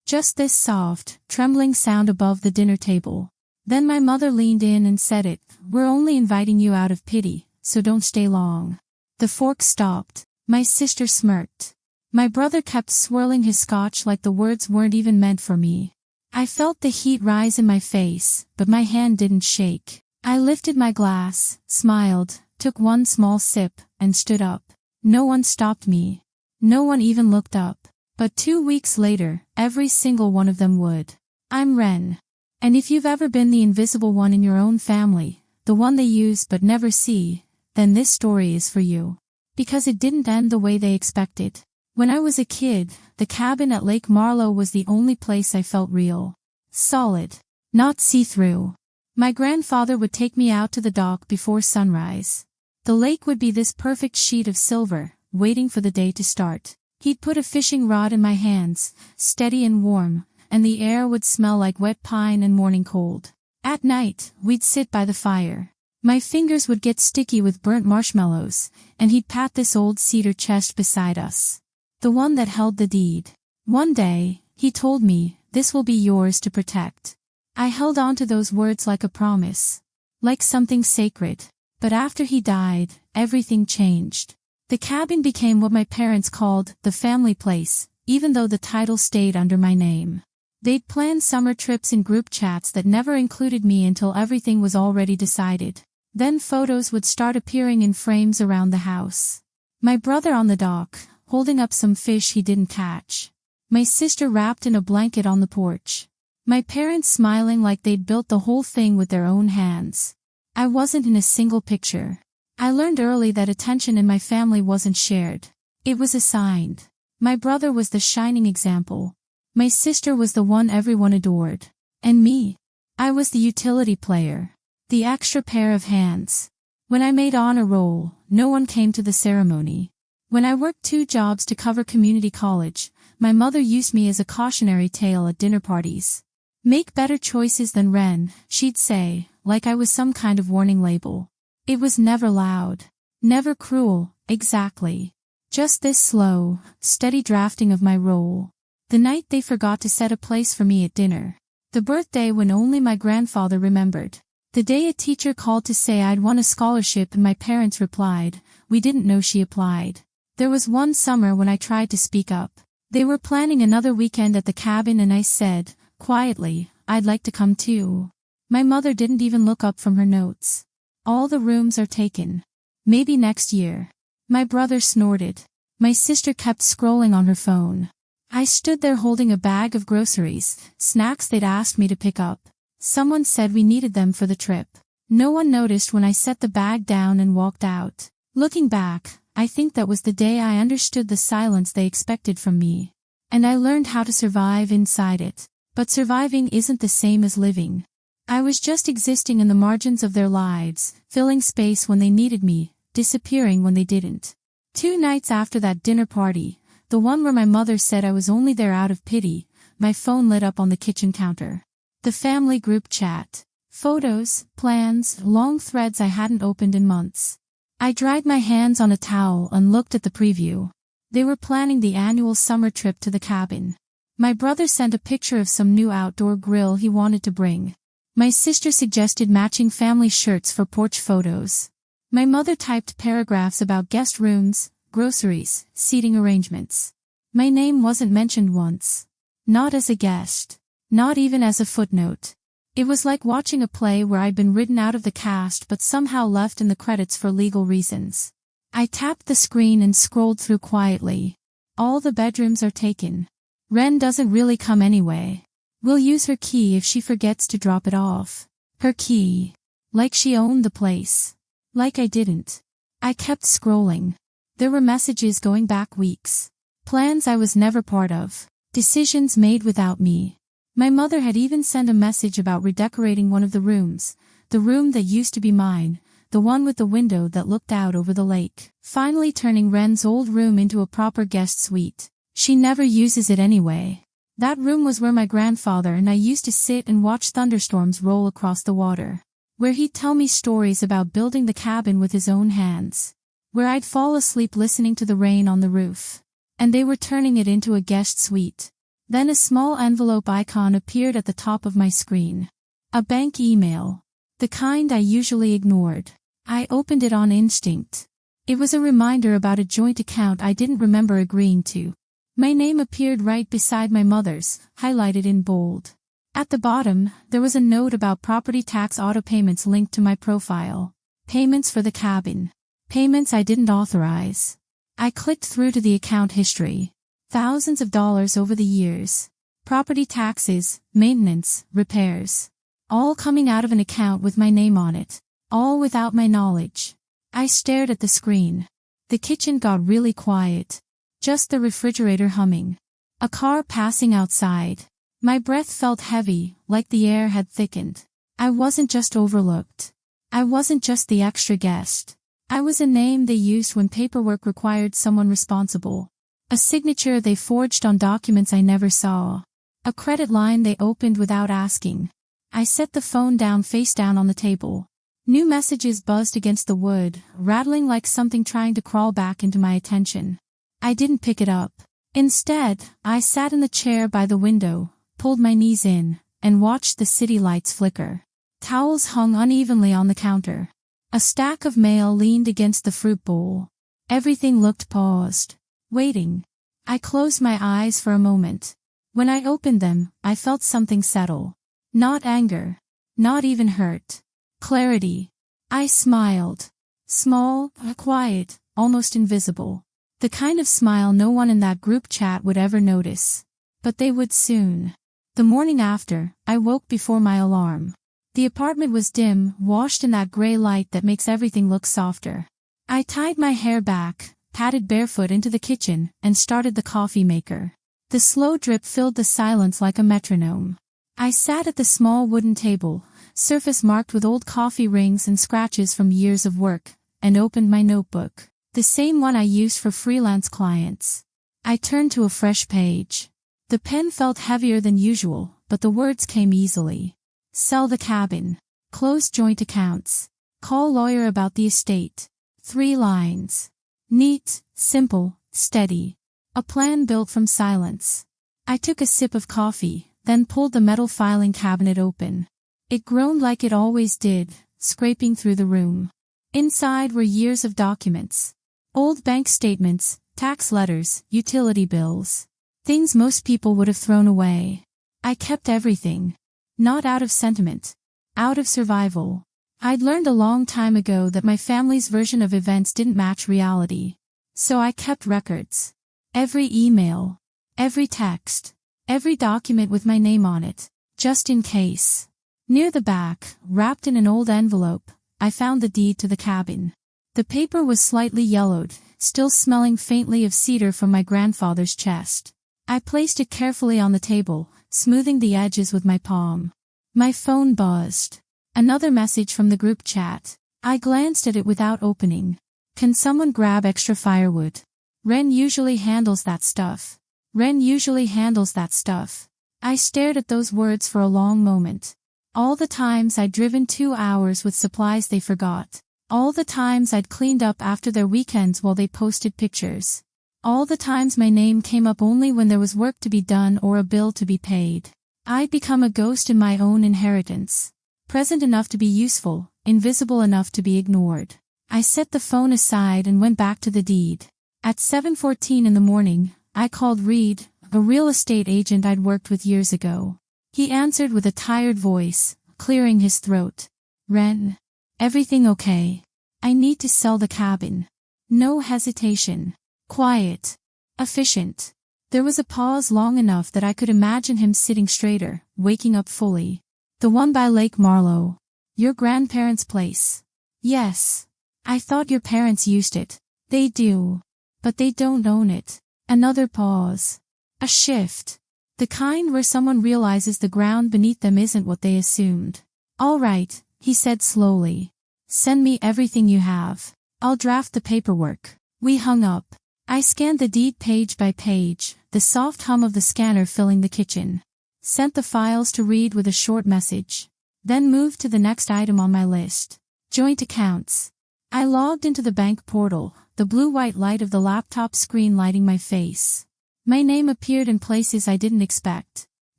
Just this soft, trembling sound above the dinner table. Then my mother leaned in and said it, "We're only inviting you out of pity, so don't stay long." The fork stopped. My sister smirked. My brother kept swirling his scotch like the words weren't even meant for me. I felt the heat rise in my face, but my hand didn't shake. I lifted my glass, smiled, took one small sip, and stood up. No one stopped me. No one even looked up. But 2 weeks later, every single one of them would. I'm Wren. And if you've ever been the invisible one in your own family, the one they use but never see, then this story is for you. Because it didn't end the way they expected. When I was a kid, the cabin at Lake Marlowe was the only place I felt real. Solid. Not see-through. My grandfather would take me out to the dock before sunrise. The lake would be this perfect sheet of silver, waiting for the day to start. He'd put a fishing rod in my hands, steady and warm, and the air would smell like wet pine and morning cold. At night, we'd sit by the fire. My fingers would get sticky with burnt marshmallows, and he'd pat this old cedar chest beside us. The one that held the deed. One day, he told me, "This will be yours to protect." I held on to those words like a promise. Like something sacred. But after he died, everything changed. The cabin became what my parents called the family place, even though the title stayed under my name. They'd plan summer trips in group chats that never included me until everything was already decided. Then photos would start appearing in frames around the house. My brother on the dock, holding up some fish he didn't catch. My sister wrapped in a blanket on the porch. My parents smiling like they'd built the whole thing with their own hands. I wasn't in a single picture. I learned early that attention in my family wasn't shared. It was assigned. My brother was the shining example. My sister was the one everyone adored. And me? I was the utility player. The extra pair of hands. When I made honor roll, no one came to the ceremony. When I worked 2 jobs to cover community college, my mother used me as a cautionary tale at dinner parties. "Make better choices than Wren," she'd say, like I was some kind of warning label. It was never loud. Never cruel, exactly. Just this slow, steady drafting of my role. The night they forgot to set a place for me at dinner. The birthday when only my grandfather remembered. The day a teacher called to say I'd won a scholarship and my parents replied, "We didn't know she applied." There was one summer when I tried to speak up. They were planning another weekend at the cabin and I said, quietly, "I'd like to come too." My mother didn't even look up from her notes. "All the rooms are taken. Maybe next year." My brother snorted. My sister kept scrolling on her phone. I stood there holding a bag of groceries, snacks they'd asked me to pick up. Someone said we needed them for the trip. No one noticed when I set the bag down and walked out. Looking back, I think that was the day I understood the silence they expected from me. And I learned how to survive inside it. But surviving isn't the same as living. I was just existing in the margins of their lives, filling space when they needed me, disappearing when they didn't. 2 nights after that dinner party, the one where my mother said I was only there out of pity, my phone lit up on the kitchen counter. The family group chat. Photos, plans, long threads I hadn't opened in months. I dried my hands on a towel and looked at the preview. They were planning the annual summer trip to the cabin. My brother sent a picture of some new outdoor grill he wanted to bring. My sister suggested matching family shirts for porch photos. My mother typed paragraphs about guest rooms, groceries, seating arrangements. My name wasn't mentioned once. Not as a guest. Not even as a footnote. It was like watching a play where I'd been written out of the cast but somehow left in the credits for legal reasons. I tapped the screen and scrolled through quietly. All the bedrooms are taken. Wren doesn't really come anyway. We'll use her key if she forgets to drop it off. Her key. Like she owned the place. Like I didn't. I kept scrolling. There were messages going back weeks. Plans I was never part of. Decisions made without me. My mother had even sent a message about redecorating one of the rooms, the room that used to be mine, the one with the window that looked out over the lake. Finally turning Wren's old room into a proper guest suite. She never uses it anyway. That room was where my grandfather and I used to sit and watch thunderstorms roll across the water. Where he'd tell me stories about building the cabin with his own hands. Where I'd fall asleep listening to the rain on the roof. And they were turning it into a guest suite. Then a small envelope icon appeared at the top of my screen. A bank email. The kind I usually ignored. I opened it on instinct. It was a reminder about a joint account I didn't remember agreeing to. My name appeared right beside my mother's, highlighted in bold. At the bottom, there was a note about property tax auto payments linked to my profile. Payments for the cabin. Payments I didn't authorize. I clicked through to the account history. Thousands of dollars over the years. Property taxes, maintenance, repairs. All coming out of an account with my name on it. All without my knowledge. I stared at the screen. The kitchen got really quiet. Just the refrigerator humming. A car passing outside. My breath felt heavy, like the air had thickened. I wasn't just overlooked. I wasn't just the extra guest. I was a name they used when paperwork required someone responsible. A signature they forged on documents I never saw. A credit line they opened without asking. I set the phone down face down on the table. New messages buzzed against the wood, rattling like something trying to crawl back into my attention. I didn't pick it up. Instead, I sat in the chair by the window, pulled my knees in, and watched the city lights flicker. Towels hung unevenly on the counter. A stack of mail leaned against the fruit bowl. Everything looked paused. Waiting. I closed my eyes for a moment. When I opened them, I felt something settle. Not anger. Not even hurt. Clarity. I smiled. Small, quiet, almost invisible. The kind of smile no one in that group chat would ever notice. But they would soon. The morning after, I woke before my alarm. The apartment was dim, washed in that gray light that makes everything look softer. I tied my hair back, padded barefoot into the kitchen, and started the coffee maker. The slow drip filled the silence like a metronome. I sat at the small wooden table, surface marked with old coffee rings and scratches from years of work, and opened my notebook. The same one I used for freelance clients. I turned to a fresh page. The pen felt heavier than usual, but the words came easily. Sell the cabin. Close joint accounts. Call lawyer about the estate. 3 lines. Neat, simple, steady. A plan built from silence. I took a sip of coffee, then pulled the metal filing cabinet open. It groaned like it always did, scraping through the room. Inside were years of documents. Old bank statements, tax letters, utility bills. Things most people would have thrown away. I kept everything. Not out of sentiment. Out of survival. I'd learned a long time ago that my family's version of events didn't match reality. So I kept records. Every email. Every text. Every document with my name on it. Just in case. Near the back, wrapped in an old envelope, I found the deed to the cabin. The paper was slightly yellowed, still smelling faintly of cedar from my grandfather's chest. I placed it carefully on the table, smoothing the edges with my palm. My phone buzzed. Another message from the group chat. I glanced at it without opening. Can someone grab extra firewood? Wren usually handles that stuff. Wren usually handles that stuff. I stared at those words for a long moment. All the times I'd driven 2 hours with supplies they forgot. All the times I'd cleaned up after their weekends while they posted pictures. All the times my name came up only when there was work to be done or a bill to be paid. I'd become a ghost in my own inheritance. Present enough to be useful, invisible enough to be ignored. I set the phone aside and went back to the deed. At 7:14 in the morning, I called Reed, a real estate agent I'd worked with years ago. He answered with a tired voice, clearing his throat. Wren. Everything okay? I need to sell the cabin. No hesitation. Quiet. Efficient. There was a pause long enough that I could imagine him sitting straighter, waking up fully. The one by Lake Marlowe. Your grandparents' place. Yes. I thought your parents used it. They do. But they don't own it. Another pause. A shift. The kind where someone realizes the ground beneath them isn't what they assumed. All right, he said slowly. Send me everything you have. I'll draft the paperwork. We hung up. I scanned the deed page by page, the soft hum of the scanner filling the kitchen. Sent the files to Reed with a short message. Then moved to the next item on my list. Joint accounts. I logged into the bank portal, the blue-white light of the laptop screen lighting my face. My name appeared in places I didn't expect.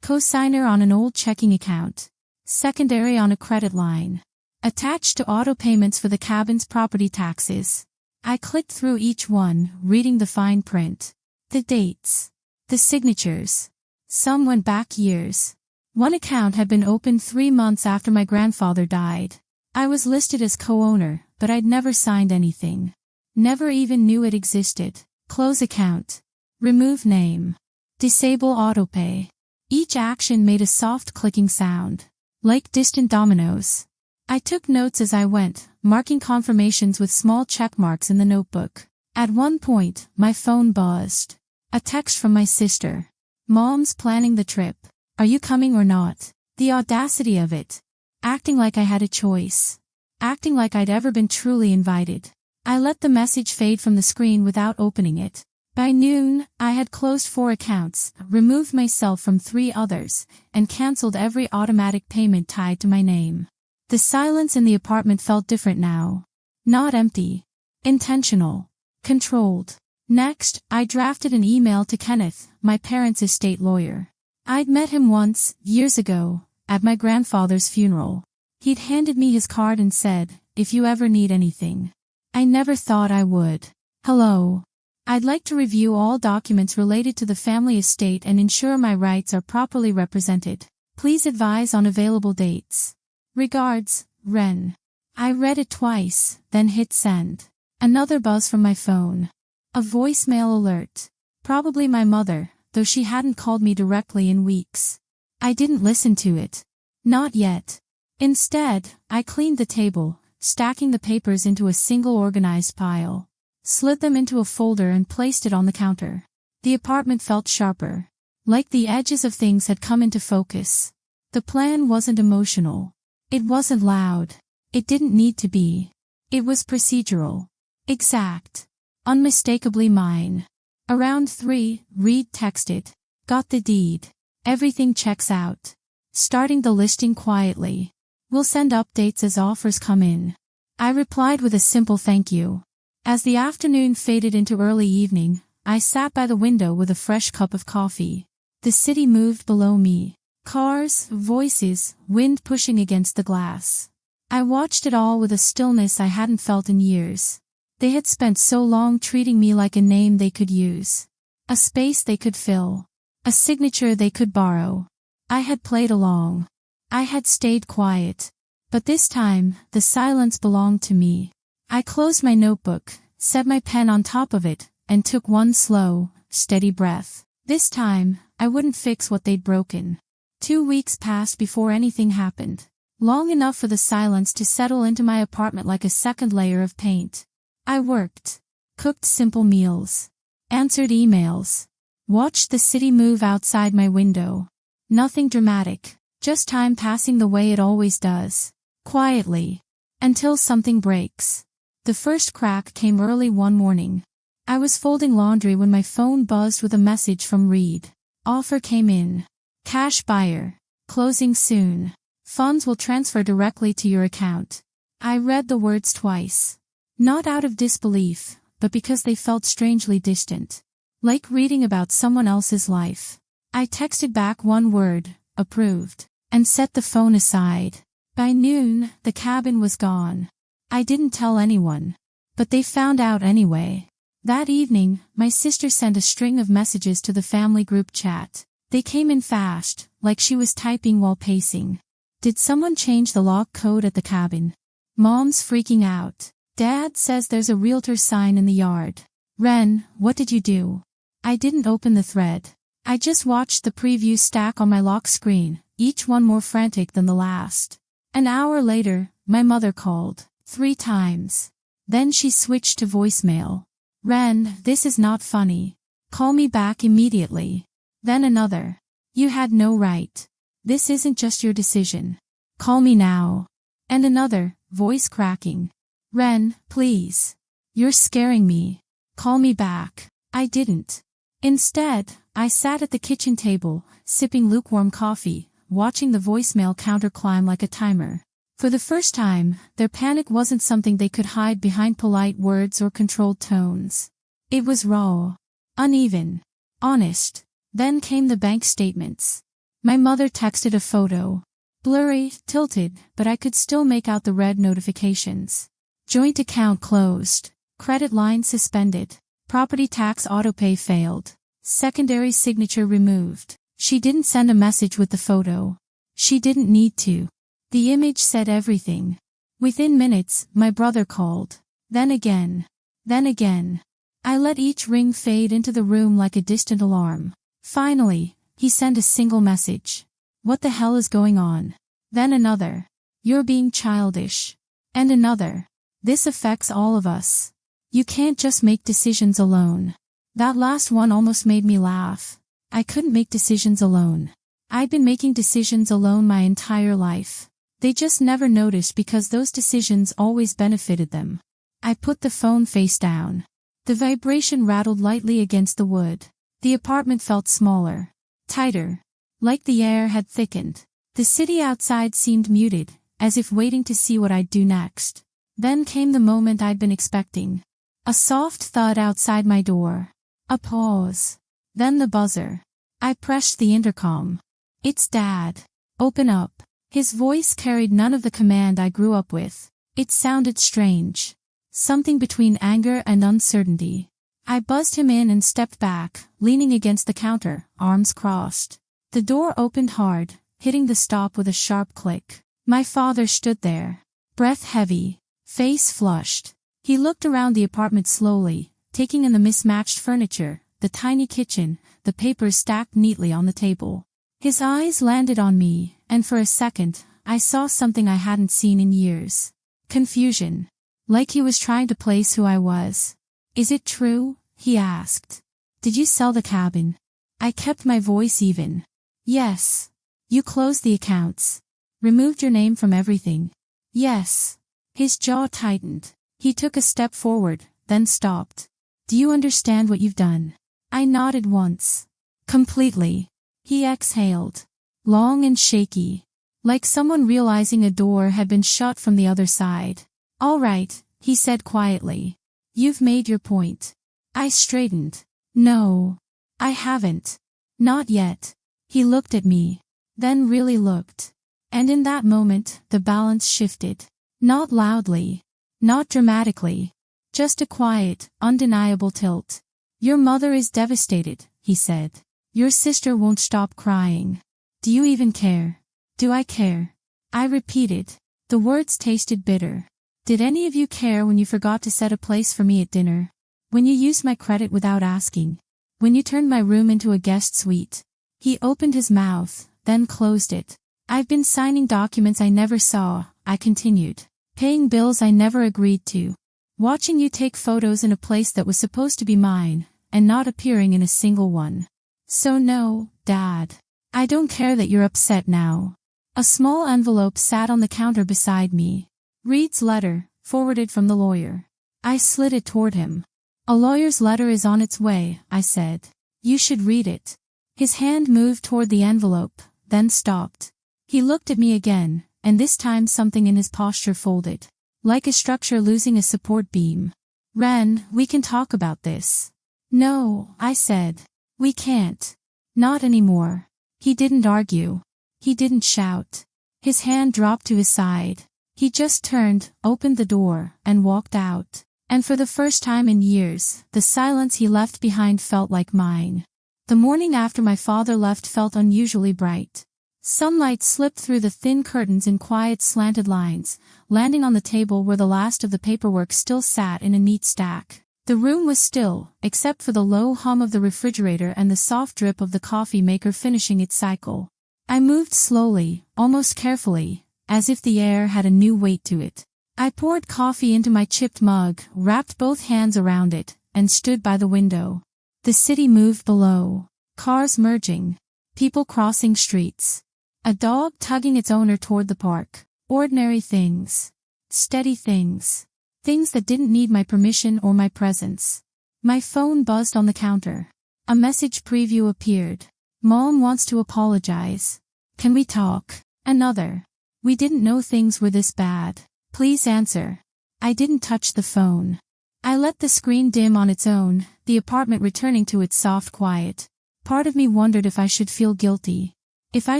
Co-signer on an old checking account. Secondary on a credit line. Attached to auto payments for the cabin's property taxes. I clicked through each one, reading the fine print. The dates. The signatures. Some went back years. One account had been opened 3 months after my grandfather died. I was listed as co-owner, but I'd never signed anything. Never even knew it existed. Close account. Remove name. Disable autopay. Each action made a soft clicking sound. Like distant dominoes. I took notes as I went, marking confirmations with small check marks in the notebook. At one point, my phone buzzed. A text from my sister. Mom's planning the trip. Are you coming or not? The audacity of it. Acting like I had a choice. Acting like I'd ever been truly invited. I let the message fade from the screen without opening it. By noon, I had closed 4 accounts, removed myself from 3 others, and cancelled every automatic payment tied to my name. The silence in the apartment felt different now. Not empty. Intentional. Controlled. Next, I drafted an email to Kenneth, my parents' estate lawyer. I'd met him once, years ago, at my grandfather's funeral. He'd handed me his card and said, "If you ever need anything." I never thought I would. Hello. I'd like to review all documents related to the family estate and ensure my rights are properly represented. Please advise on available dates. Regards, Wren. I read it twice, then hit send. Another buzz from my phone. A voicemail alert. Probably my mother, though she hadn't called me directly in weeks. I didn't listen to it. Not yet. Instead, I cleaned the table, stacking the papers into a single organized pile. Slid them into a folder and placed it on the counter. The apartment felt sharper. Like the edges of things had come into focus. The plan wasn't emotional. It wasn't loud. It didn't need to be. It was procedural. Exact. Unmistakably mine. Around 3, Reed texted. Got the deed. Everything checks out. Starting the listing quietly. We'll send updates as offers come in. I replied with a simple thank you. As the afternoon faded into early evening, I sat by the window with a fresh cup of coffee. The city moved below me. Cars, voices, wind pushing against the glass. I watched it all with a stillness I hadn't felt in years. They had spent so long treating me like a name they could use. A space they could fill. A signature they could borrow. I had played along. I had stayed quiet. But this time, the silence belonged to me. I closed my notebook, set my pen on top of it, and took one slow, steady breath. This time, I wouldn't fix what they'd broken. 2 weeks passed before anything happened. Long enough for the silence to settle into my apartment like a second layer of paint. I worked. Cooked simple meals. Answered emails. Watched the city move outside my window. Nothing dramatic. Just time passing the way it always does. Quietly. Until something breaks. The first crack came early one morning. I was folding laundry when my phone buzzed with a message from Reed. Offer came in. Cash buyer. Closing soon. Funds will transfer directly to your account. I read the words twice. Not out of disbelief, but because they felt strangely distant. Like reading about someone else's life. I texted back one word, approved, and set the phone aside. By noon, the cabin was gone. I didn't tell anyone. But they found out anyway. That evening, my sister sent a string of messages to the family group chat. They came in fast, like she was typing while pacing. Did someone change the lock code at the cabin? Mom's freaking out. Dad says there's a realtor sign in the yard. Wren, what did you do? I didn't open the thread. I just watched the previews stack on my lock screen, each one more frantic than the last. An hour later, my mother called. 3 times. Then she switched to voicemail. Wren, this is not funny. Call me back immediately. Then another. You had no right. This isn't just your decision. Call me now. And another, voice cracking. Wren, please. You're scaring me. Call me back. I didn't. Instead, I sat at the kitchen table, sipping lukewarm coffee, watching the voicemail counter climb like a timer. For the first time, their panic wasn't something they could hide behind polite words or controlled tones. It was raw. Uneven. Honest. Then came the bank statements. My mother texted a photo. Blurry, tilted, but I could still make out the red notifications. Joint account closed. Credit line suspended. Property tax autopay failed. Secondary signature removed. She didn't send a message with the photo. She didn't need to. The image said everything. Within minutes, my brother called. Then again. Then again. I let each ring fade into the room like a distant alarm. Finally, he sent a single message. What the hell is going on? Then another. You're being childish. And another. This affects all of us. You can't just make decisions alone. That last one almost made me laugh. I couldn't make decisions alone. I'd been making decisions alone my entire life. They just never noticed because those decisions always benefited them. I put the phone face down. The vibration rattled lightly against the wood. The apartment felt smaller. Tighter. Like the air had thickened. The city outside seemed muted, as if waiting to see what I'd do next. Then came the moment I'd been expecting. A soft thud outside my door. A pause. Then the buzzer. I pressed the intercom. It's Dad. Open up. His voice carried none of the command I grew up with. It sounded strange. Something between anger and uncertainty. I buzzed him in and stepped back, leaning against the counter, arms crossed. The door opened hard, hitting the stop with a sharp click. My father stood there. Breath heavy. Face flushed. He looked around the apartment slowly, taking in the mismatched furniture, the tiny kitchen, the papers stacked neatly on the table. His eyes landed on me, and for a second, I saw something I hadn't seen in years. Confusion. Like he was trying to place who I was. Is it true? He asked. Did you sell the cabin? I kept my voice even. Yes. You closed the accounts. Removed your name from everything. Yes. His jaw tightened. He took a step forward, then stopped. Do you understand what you've done? I nodded once. Completely. He exhaled. Long and shaky. Like someone realizing a door had been shut from the other side. All right, he said quietly. You've made your point. I straightened. No. I haven't. Not yet. He looked at me. Then really looked. And in that moment, the balance shifted. Not loudly. Not dramatically. Just a quiet, undeniable tilt. Your mother is devastated, he said. Your sister won't stop crying. Do you even care? Do I care? I repeated. The words tasted bitter. Did any of you care when you forgot to set a place for me at dinner? When you used my credit without asking? When you turned my room into a guest suite? He opened his mouth, then closed it. I've been signing documents I never saw, I continued. Paying bills I never agreed to. Watching you take photos in a place that was supposed to be mine, and not appearing in a single one. So no, Dad. I don't care that you're upset now. A small envelope sat on the counter beside me. Reed's letter, forwarded from the lawyer. I slid it toward him. A lawyer's letter is on its way, I said. You should read it. His hand moved toward the envelope, then stopped. He looked at me again, and this time something in his posture folded. Like a structure losing a support beam. Wren, we can talk about this. No, I said. We can't. Not anymore. He didn't argue. He didn't shout. His hand dropped to his side. He just turned, opened the door, and walked out. And for the first time in years, the silence he left behind felt like mine. The morning after my father left felt unusually bright. Sunlight slipped through the thin curtains in quiet slanted lines, landing on the table where the last of the paperwork still sat in a neat stack. The room was still, except for the low hum of the refrigerator and the soft drip of the coffee maker finishing its cycle. I moved slowly, almost carefully, as if the air had a new weight to it. I poured coffee into my chipped mug, wrapped both hands around it, and stood by the window. The city moved below. Cars merging. People crossing streets. A dog tugging its owner toward the park. Ordinary things. Steady things. Things that didn't need my permission or my presence. My phone buzzed on the counter. A message preview appeared. Mom wants to apologize. Can we talk? Another. We didn't know things were this bad. Please answer. I didn't touch the phone. I let the screen dim on its own, the apartment returning to its soft quiet. Part of me wondered if I should feel guilty. If I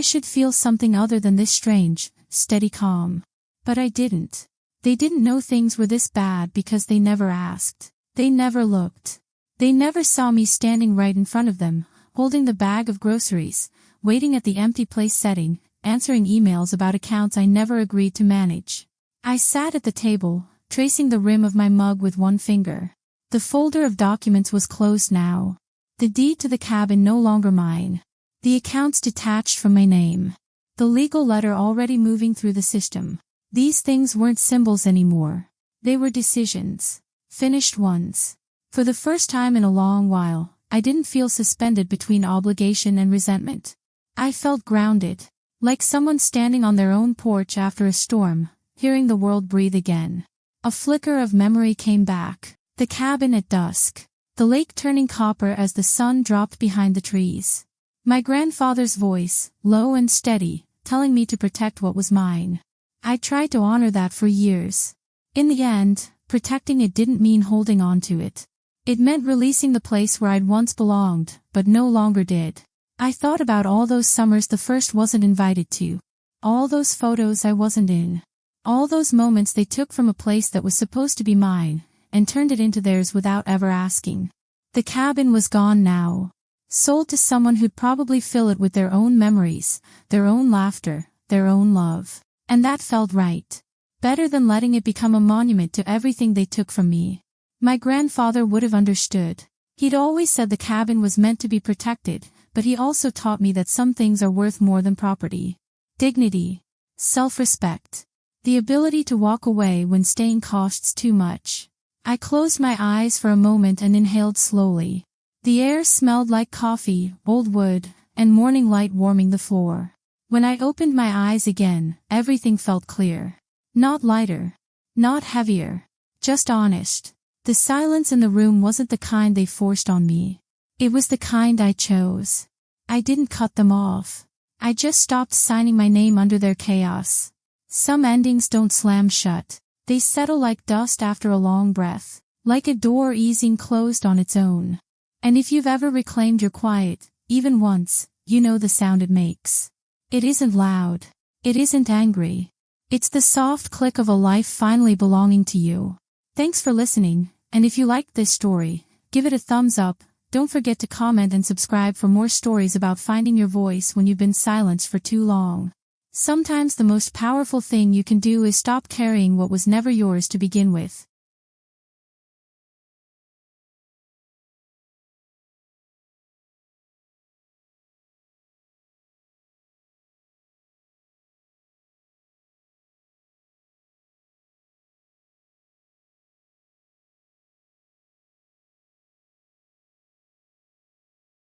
should feel something other than this strange, steady calm. But I didn't. They didn't know things were this bad because they never asked. They never looked. They never saw me standing right in front of them, holding the bag of groceries, waiting at the empty place setting, answering emails about accounts I never agreed to manage. I sat at the table, tracing the rim of my mug with one finger. The folder of documents was closed now. The deed to the cabin no longer mine. The accounts detached from my name. The legal letter already moving through the system. These things weren't symbols anymore. They were decisions. Finished ones. For the first time in a long while, I didn't feel suspended between obligation and resentment. I felt grounded. Like someone standing on their own porch after a storm, hearing the world breathe again. A flicker of memory came back. The cabin at dusk. The lake turning copper as the sun dropped behind the trees. My grandfather's voice, low and steady, telling me to protect what was mine. I tried to honor that for years. In the end, protecting it didn't mean holding on to it. It meant releasing the place where I'd once belonged, but no longer did. I thought about all those summers the first wasn't invited to. All those photos I wasn't in. All those moments they took from a place that was supposed to be mine, and turned it into theirs without ever asking. The cabin was gone now. Sold to someone who'd probably fill it with their own memories, their own laughter, their own love. And that felt right. Better than letting it become a monument to everything they took from me. My grandfather would have understood. He'd always said the cabin was meant to be protected, but he also taught me that some things are worth more than property. Dignity. Self-respect. The ability to walk away when staying costs too much. I closed my eyes for a moment and inhaled slowly. The air smelled like coffee, old wood, and morning light warming the floor. When I opened my eyes again, everything felt clear. Not lighter. Not heavier. Just honest. The silence in the room wasn't the kind they forced on me. It was the kind I chose. I didn't cut them off. I just stopped signing my name under their chaos. Some endings don't slam shut. They settle like dust after a long breath. Like a door easing closed on its own. And if you've ever reclaimed your quiet, even once, you know the sound it makes. It isn't loud. It isn't angry. It's the soft click of a life finally belonging to you. Thanks for listening, and if you liked this story, give it a thumbs up. Don't forget to comment and subscribe for more stories about finding your voice when you've been silenced for too long. Sometimes the most powerful thing you can do is stop carrying what was never yours to begin with.